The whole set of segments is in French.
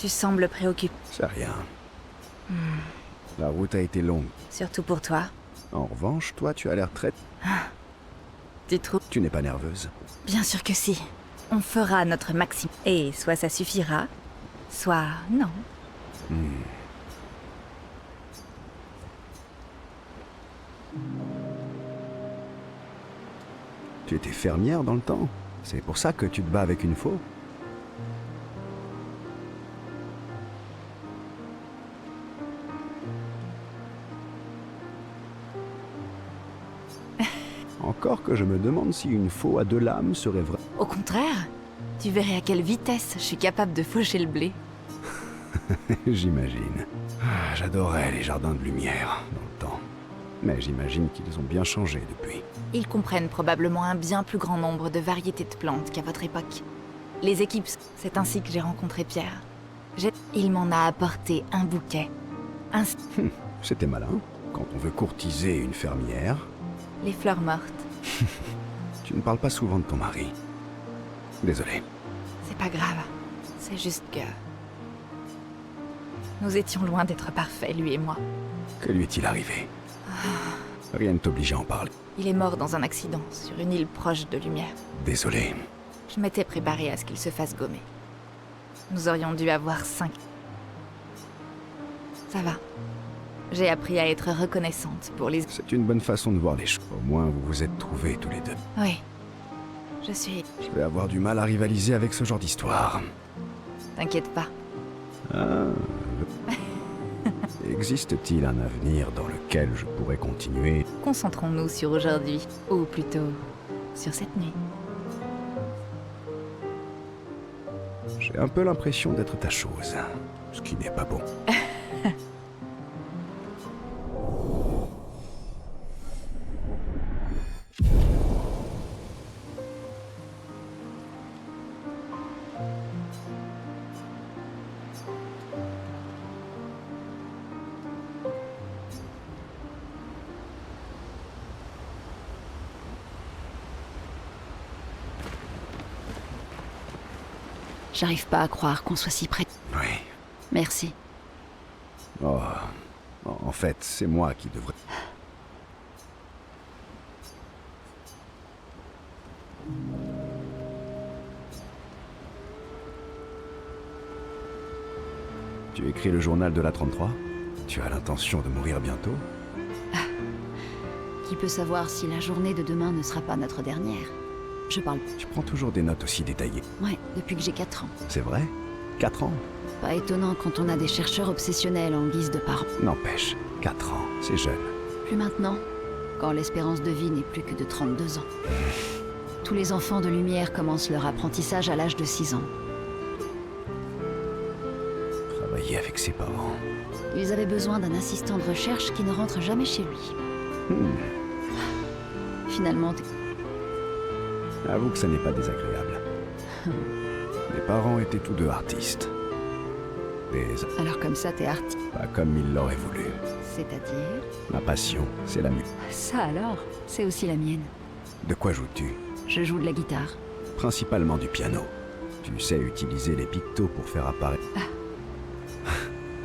Tu sembles préoccupé. C'est rien. La route a été longue. Surtout pour toi. En revanche, toi, tu as l'air très... Tu trouves? Tu n'es pas nerveuse. Bien sûr que si. On fera notre maximum. Et soit ça suffira, soit non. Tu étais fermière dans le temps. C'est pour ça que tu te bats avec une faux. Encore que je me demande si une faux à 2 lames serait vraie. Au contraire, tu verrais à quelle vitesse je suis capable de faucher le blé. J'imagine. J'adorais les jardins de lumière dans le temps. Mais j'imagine qu'ils ont bien changé depuis. Ils comprennent probablement un bien plus grand nombre de variétés de plantes qu'à votre époque. Les équipes, c'est ainsi que j'ai rencontré Pierre. Il m'en a apporté un bouquet. C'était malin. Quand on veut courtiser une fermière, Les fleurs mortes. tu ne parles pas souvent de ton mari. Désolé. C'est pas grave. C'est juste que... Nous étions loin d'être parfaits, lui et moi. Que lui est-il arrivé? Rien ne t'oblige à en parler. Il est mort dans un accident, sur une île proche de Lumière. Désolé. Je m'étais préparée à ce qu'il se fasse gommer. Nous aurions dû avoir 5. Ça va. J'ai appris à être reconnaissante pour les... C'est une bonne façon de voir les choses. Au moins, vous vous êtes trouvés tous les deux. Oui. Je suis... Je vais avoir du mal à rivaliser avec ce genre d'histoire. T'inquiète pas. Existe-t-il un avenir dans lequel je pourrais continuer? Concentrons-nous sur aujourd'hui. Ou plutôt, sur cette nuit. J'ai un peu l'impression d'être ta chose. Ce qui n'est pas bon. J'arrive pas à croire qu'on soit si près. Oui. Merci. Oh. En fait, c'est moi qui devrais... Tu écris le journal de la 33? Tu as l'intention de mourir bientôt? Qui peut savoir si la journée de demain ne sera pas notre dernière? Je parle... Tu prends toujours des notes aussi détaillées. Ouais, depuis que j'ai 4 ans. C'est vrai? 4 ans? Pas étonnant quand on a des chercheurs obsessionnels en guise de parents. N'empêche, 4 ans, c'est jeune. Plus maintenant, quand l'espérance de vie n'est plus que de 32 ans. Tous les enfants de lumière commencent leur apprentissage à l'âge de 6 ans. Travailler avec ses parents. Ils avaient besoin d'un assistant de recherche qui ne rentre jamais chez lui. Finalement, Avoue que ça n'est pas désagréable. Mes parents étaient tous deux artistes. alors comme ça, t'es artiste. Pas comme ils l'auraient voulu. C'est-à-dire... Ma passion, c'est la musique. Ça alors, c'est aussi la mienne. De quoi joues-tu? Je joue de la guitare. Principalement du piano. Tu sais utiliser les pictos pour faire apparaître...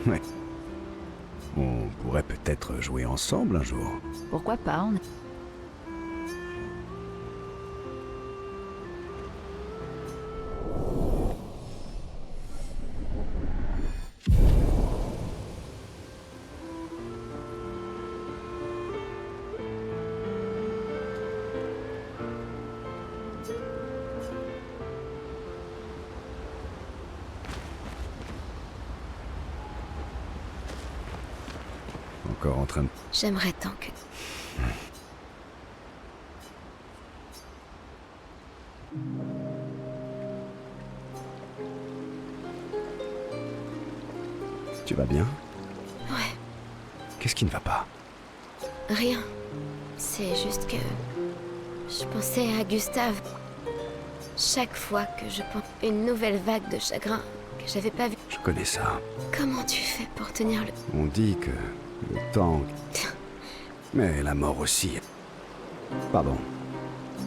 Ouais. On pourrait peut-être jouer ensemble un jour. Pourquoi pas, on... Encore en train de... J'aimerais tant que... Tu vas bien? Ouais, Qu'est-ce qui ne va pas? rien. C'est juste que... Je pensais à Gustave. Chaque fois que je pense une nouvelle vague de chagrin que j'avais pas vu. Je connais ça. Comment tu fais pour tenir le... On dit que le temps... Mais la mort aussi. Pardon.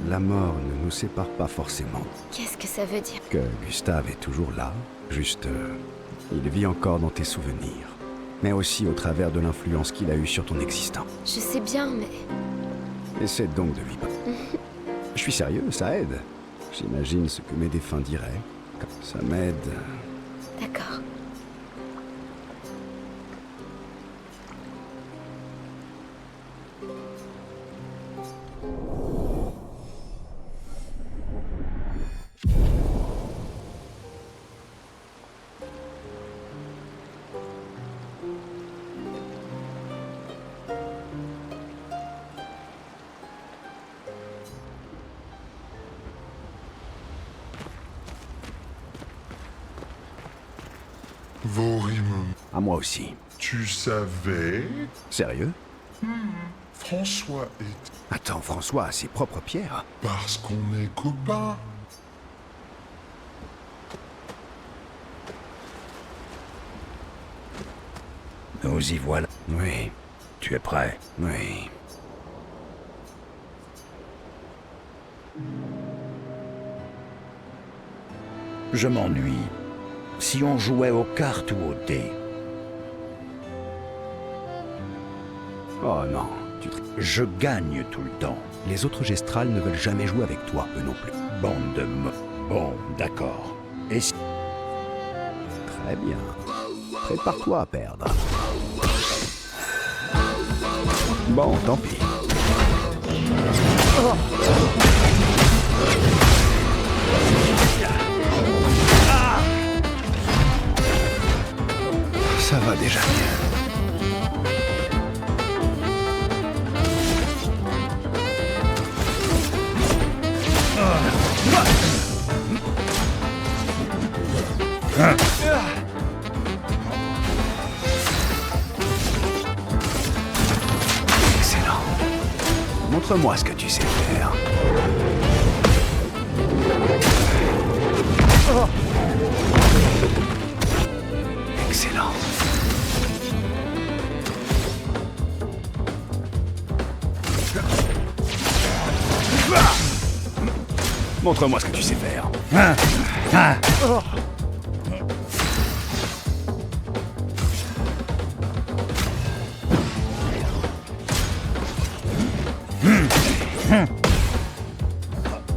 La mort ne nous sépare pas forcément. Qu'est-ce que ça veut dire? Que Gustave est toujours là, juste Il vit encore dans tes souvenirs, mais aussi au travers de l'influence qu'il a eue sur ton existence. Je sais bien, mais... Essaie donc de lui parler. Je suis sérieux, ça aide. J'imagine ce que mes défunts diraient. Ça m'aide. D'accord. Vorim, À moi aussi. tu savais? Sérieux? François est... Attends, François a ses propres pierres. Parce qu'on est copains. Nous y voilà. Oui, Tu es prêt? oui. Je m'ennuie. Si on jouait aux cartes ou aux dés. Oh non, Je gagne tout le temps. Les autres gestrales ne veulent jamais jouer avec toi, eux non plus. Bande de Bon, d'accord. Et si... Très bien. Prépare-toi à perdre. Bon, tant pis. Ça va déjà bien. Excellent. Montre-moi ce que tu sais faire. Excellent. Montre-moi ce que tu sais faire.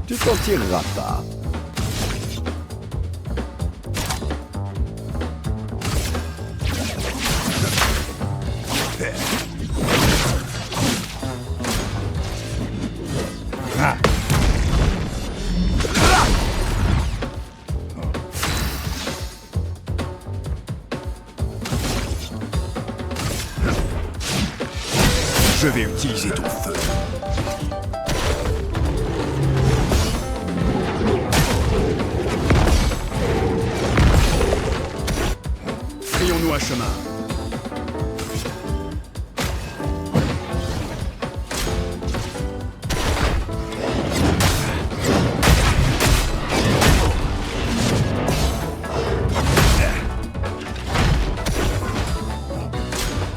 Tu t'en tireras pas. Je vais utiliser ton feu. Frayons-nous un chemin.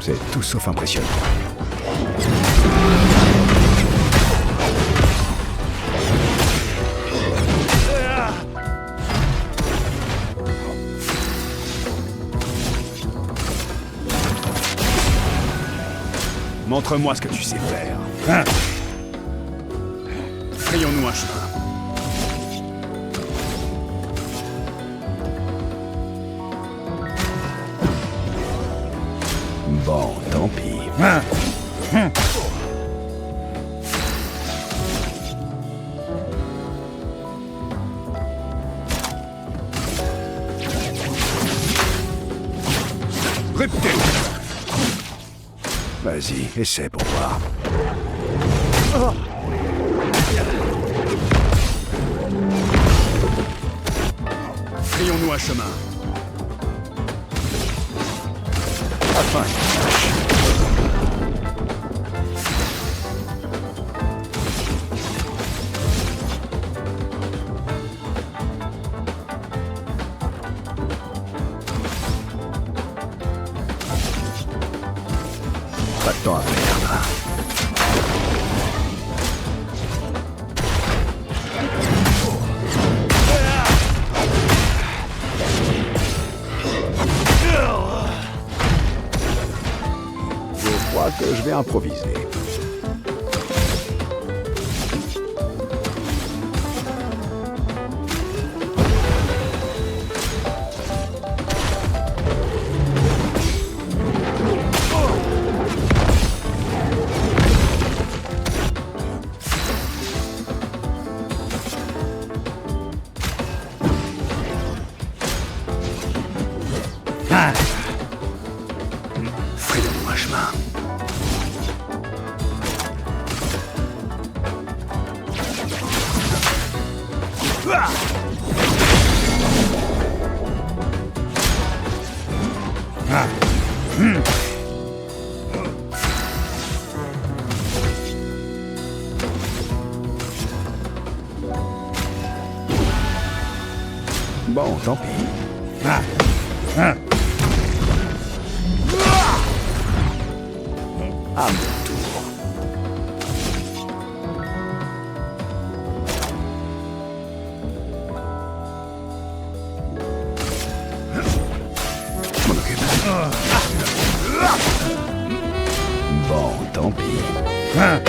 C'est tout sauf impressionnant. Montre-moi ce que tu sais faire. Frayons-nous un chemin. Bon, tant pis. Répétez. Vas-y, essaie pour voir. Frayons-nous un chemin. Enfin. Pas de temps à perdre. je vais improviser. Frayons-moi chemin. Bon, tant pis. À mon tour. Je m'en occupe. Bon, tant pis. Ah,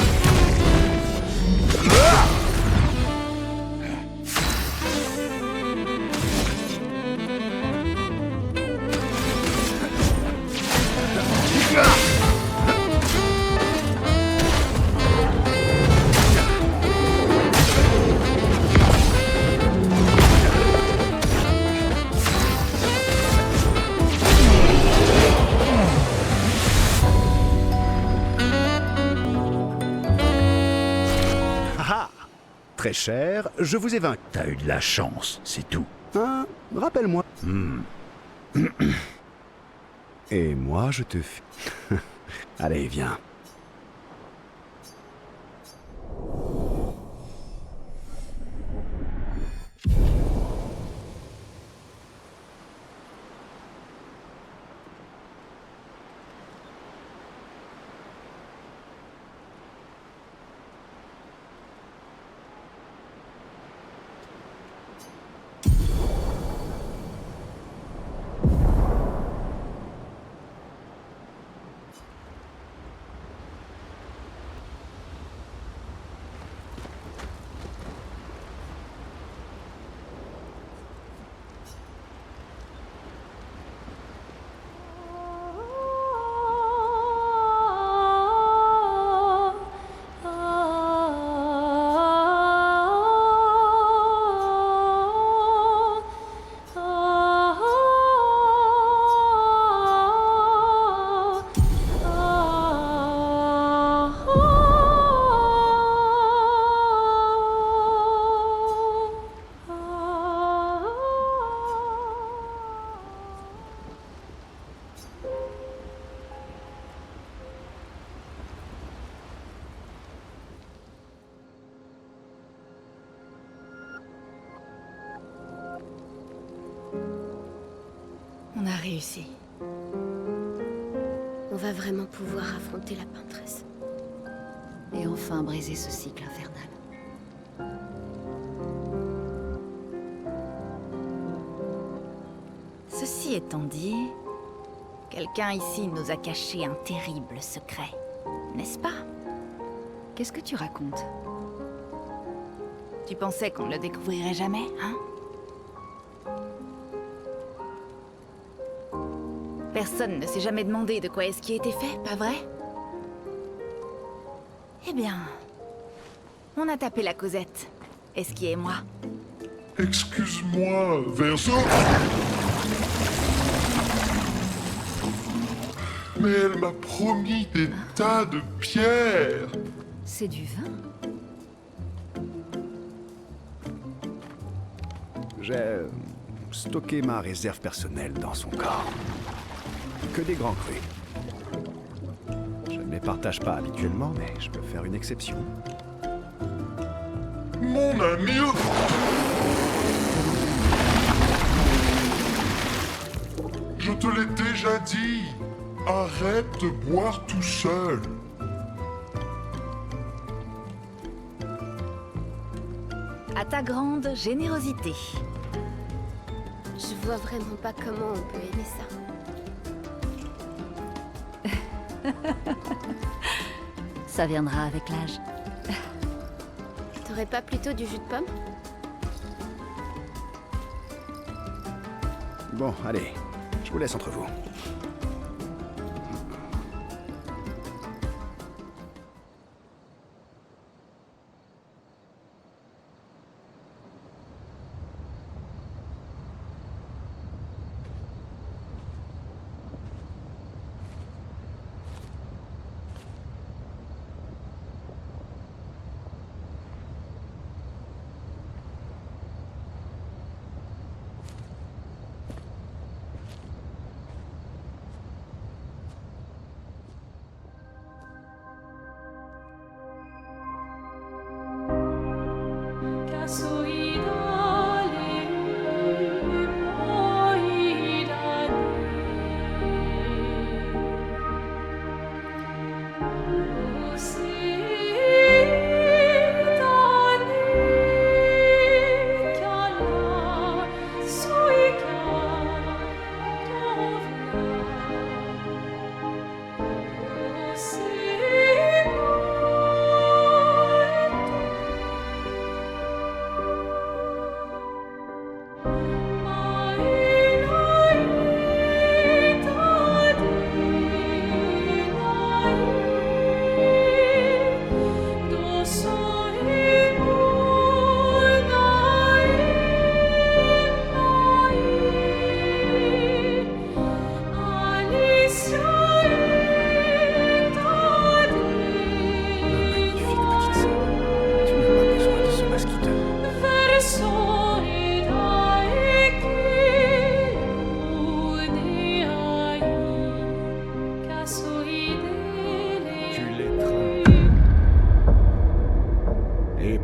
très cher, je vous ai vaincu. T'as eu de la chance, c'est tout. Hein, rappelle-moi. Et moi, je te... Allez, viens. On a réussi. On va vraiment pouvoir affronter la peintresse. Et enfin briser ce cycle infernal. Ceci étant dit, quelqu'un ici nous a caché un terrible secret, n'est-ce pas? Qu'est-ce que tu racontes? Tu pensais qu'on ne le découvrirait jamais, hein? Personne ne s'est jamais demandé de quoi est-ce qui a été fait, pas vrai? Eh bien, on a tapé la Cosette. Esquier et moi. Excuse-moi, Verso. Mais elle m'a promis des tas de pierres. C'est du vin? J'ai stocké ma réserve personnelle dans son corps. Que des grands crus. Je ne les partage pas habituellement, mais je peux faire une exception. Mon ami. Je te l'ai déjà dit. Arrête de boire tout seul. À ta grande générosité. Je vois vraiment pas comment on peut aimer ça. Ça viendra avec l'âge. T'aurais pas plutôt du jus de pomme? Bon, allez, je vous laisse entre vous.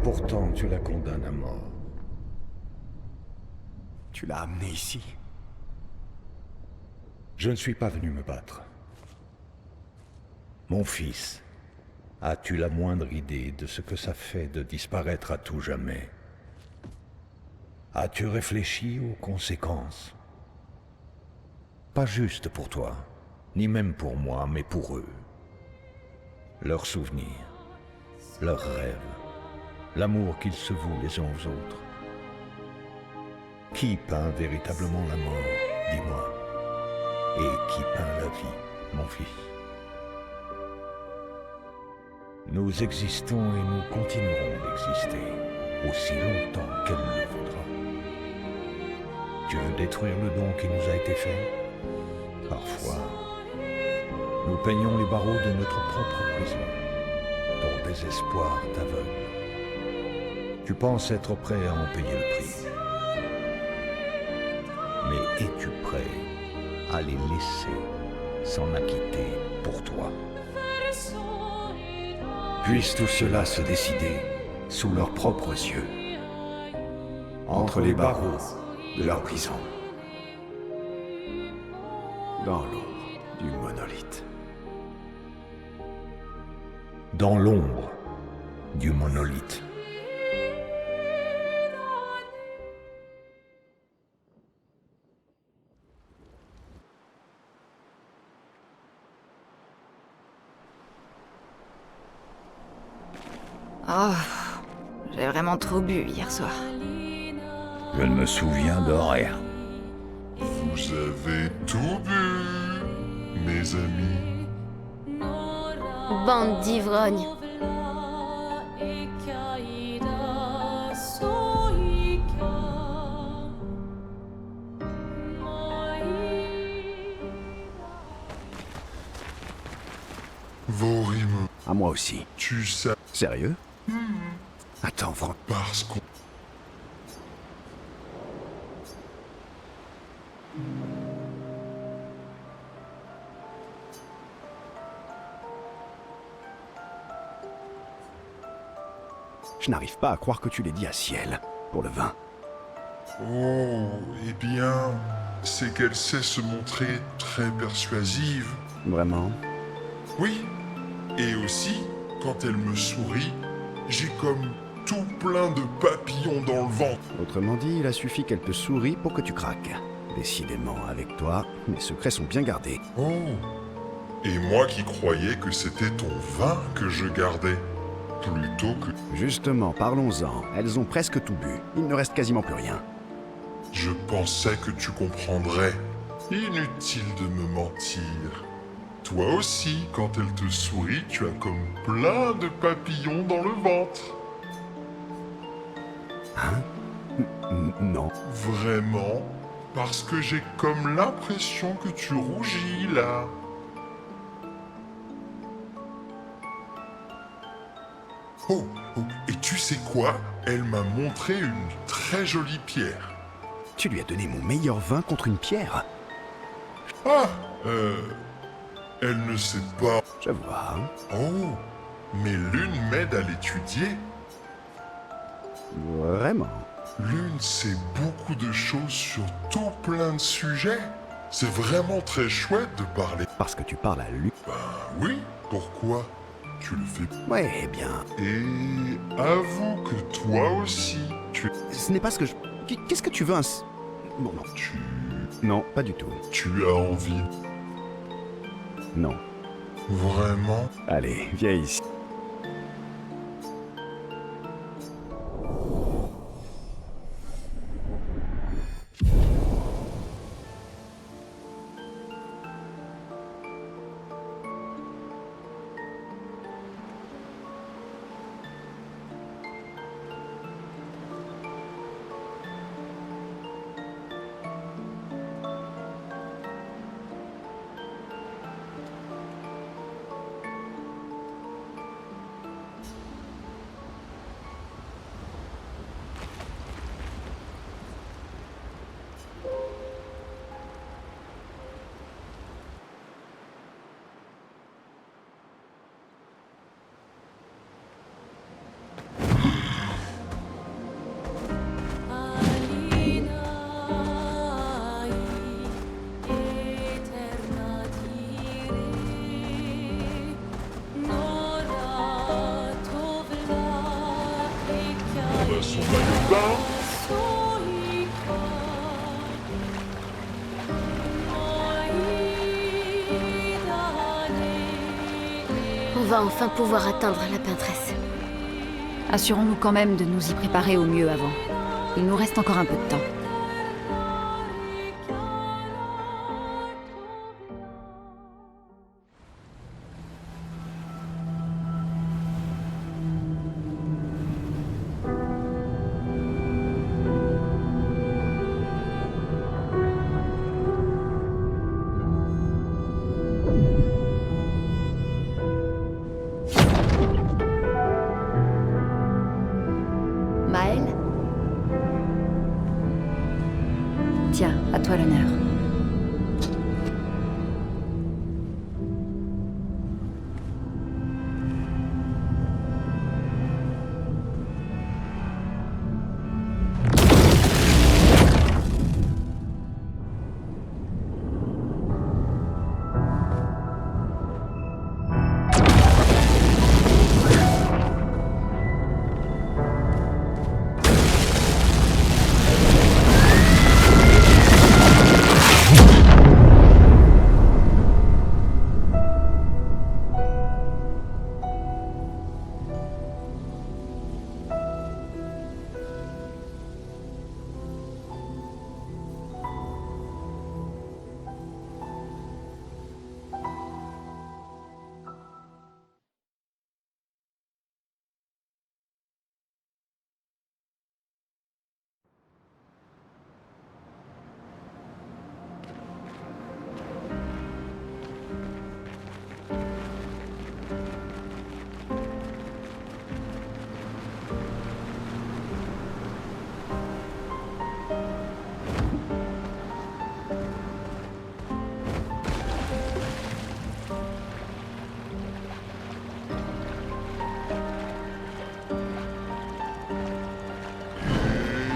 Pourtant, tu la condamnes à mort. Tu l'as amené ici. Je ne suis pas venu me battre. Mon fils, as-tu la moindre idée de ce que ça fait de disparaître à tout jamais? As-tu réfléchi aux conséquences? Pas juste pour toi, ni même pour moi, mais pour eux. Leurs souvenirs, leurs rêves, l'amour qu'ils se vouent les uns aux autres. Qui peint véritablement la mort, dis-moi? Et qui peint la vie, mon fils? Nous existons et nous continuerons d'exister, aussi longtemps qu'elle le voudra. Tu veux détruire le don qui nous a été fait? Parfois, nous peignons les barreaux de notre propre prison. Ton désespoir t'aveugle. Tu penses être prêt à en payer le prix. Mais es-tu prêt à les laisser s'en acquitter pour toi? Puisse tout cela se décider sous leurs propres yeux, entre les barreaux de leur prison, Dans l'ombre du monolithe. dans l'ombre du monolithe. Oh, j'ai vraiment trop bu hier soir. Je ne me souviens de rien. Vous avez tout bu, mes amis. Bande d'ivrognes. Vos rimes, À moi aussi. tu sais, Sérieux? Attends, Franck. parce qu'on... Je n'arrive pas à croire que tu l'aies dit à Ciel, pour le vin. Oh, eh bien, c'est qu'elle sait se montrer très persuasive. Vraiment? Oui, et aussi, quand elle me sourit, j'ai comme tout plein de papillons dans le ventre. Autrement dit, il a suffi qu'elle te sourie pour que tu craques. Décidément, avec toi, mes secrets sont bien gardés. Oh, Et moi qui croyais que c'était ton vin que je gardais, plutôt que... Justement, parlons-en. Elles ont presque tout bu. Il ne reste quasiment plus rien. Je pensais que tu comprendrais. Inutile de me mentir. Toi aussi, quand elle te sourit, tu as comme plein de papillons dans le ventre. Non. Vraiment? Parce que j'ai comme l'impression que tu rougis là. Oh, oh, et tu sais quoi? Elle m'a montré une très jolie pierre. Tu lui as donné mon meilleur vin contre une pierre. Ah, elle ne sait pas. Je vois. Oh, mais Lune m'aide à l'étudier. Vraiment. Lune sait beaucoup de choses sur tout plein de sujets. C'est vraiment très chouette de parler. Parce que tu parles à lui. Oui, pourquoi? Tu le fais. Ouais, eh bien. Et avoue que toi aussi, Ce n'est pas ce que je... Qu'est-ce que tu veux Bon, non. Non, pas du tout. Tu as envie. Non. Vraiment? Allez, viens ici. Son maillot de bain. On va enfin pouvoir atteindre la peintresse. Assurons-nous quand même de nous y préparer au mieux avant. Il nous reste encore un peu de temps. Maël? Tiens, à toi l'honneur.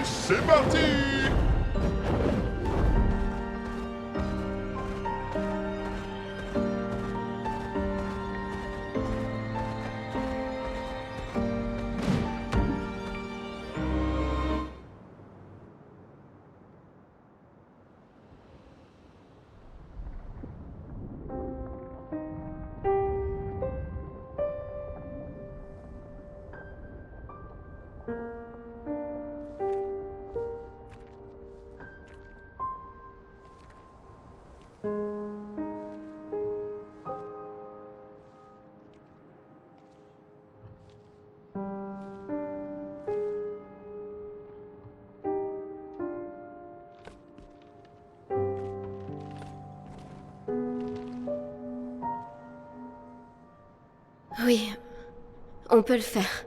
C'est parti! Oui, on peut le faire.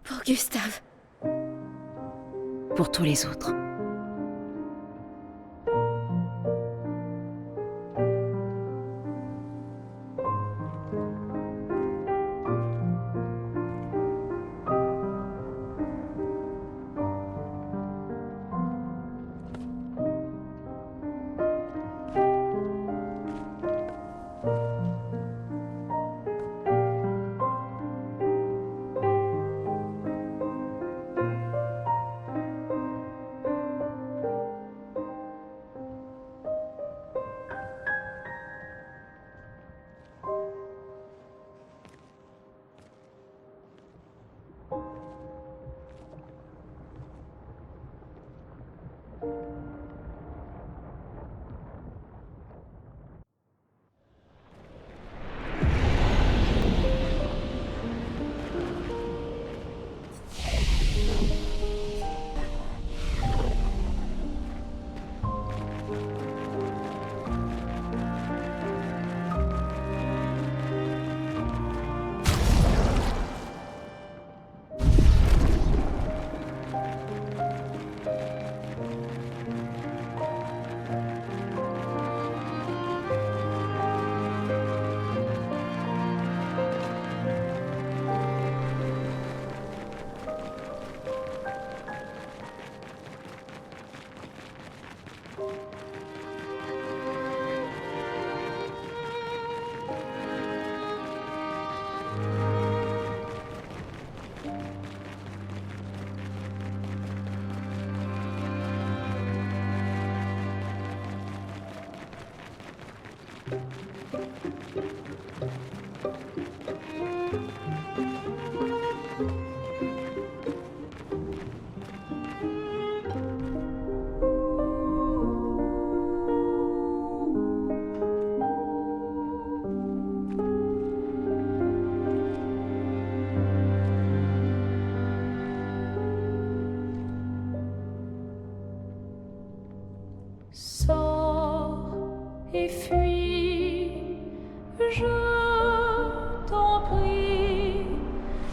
Pour Gustave. Pour tous les autres. Sors et fuis, je t'en prie.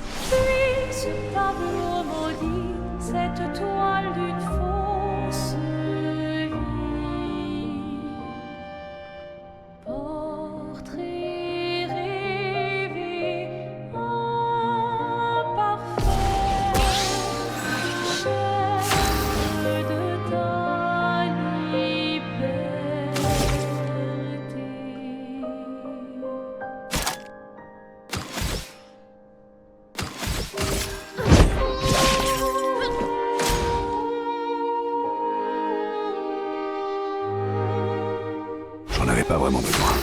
Fuis ce tableau maudit, cette toile d'une fausse vie. Portrait rêvé, imparfait, chair de ta J'en avais pas vraiment besoin.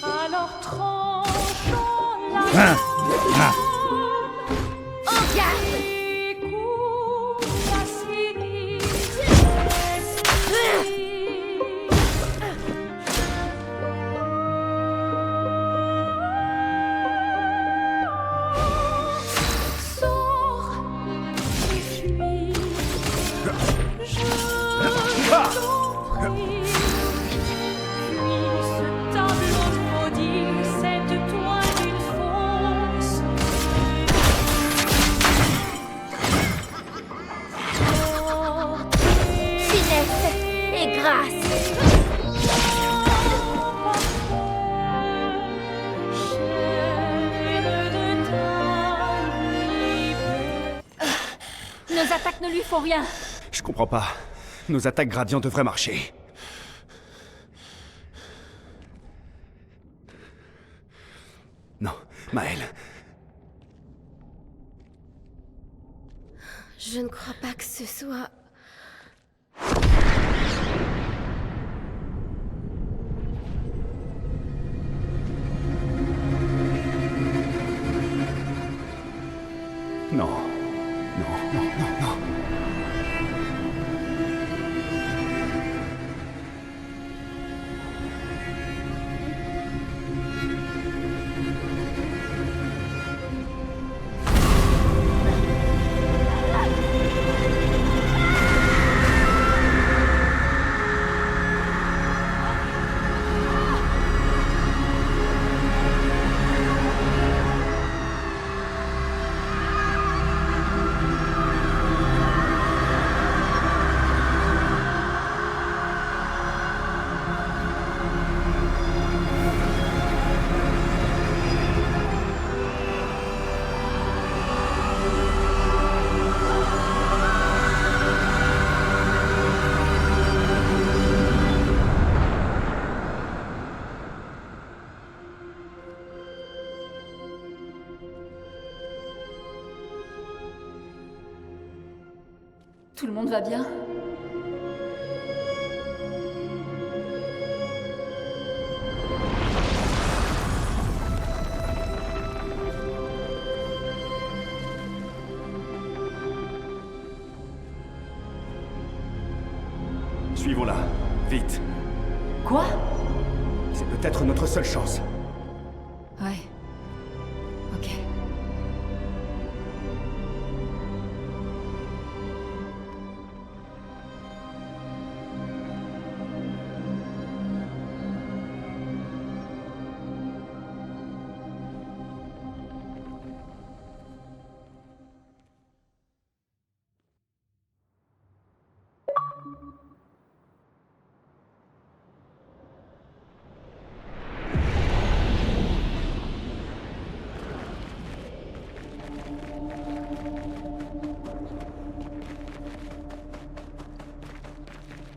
Alors tranchons la En garde! écoute la sinistre Sors et fuis, je t'en prie. Ce tableau maudit, cette toile d'une fausse Finesse et grâce! Nos attaques ne lui font rien. Je comprends pas. Nos attaques gradients devraient marcher. Non, Maël. Je ne crois pas que ce soit... Non. Non, non, non, non. Tout le monde va bien? Suivons-la. Vite. Quoi? C'est peut-être notre seule chance. Ouais. Ok.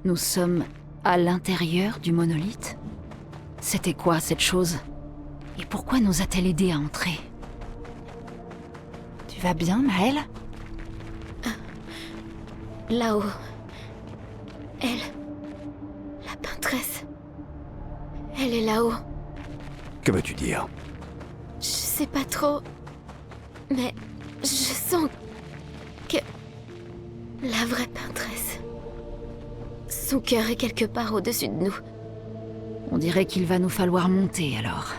Nous sommes à l'intérieur du monolithe? C'était quoi cette chose? Et pourquoi nous a-t-elle aidé à entrer? Tu vas bien, Maëlle? Là-haut. Elle. La peintresse. Elle est là-haut. Que veux-tu dire? Je sais pas trop. Mais je sens que. La vraie peintresse. Son cœur est quelque part au-dessus de nous. On dirait qu'il va nous falloir monter alors.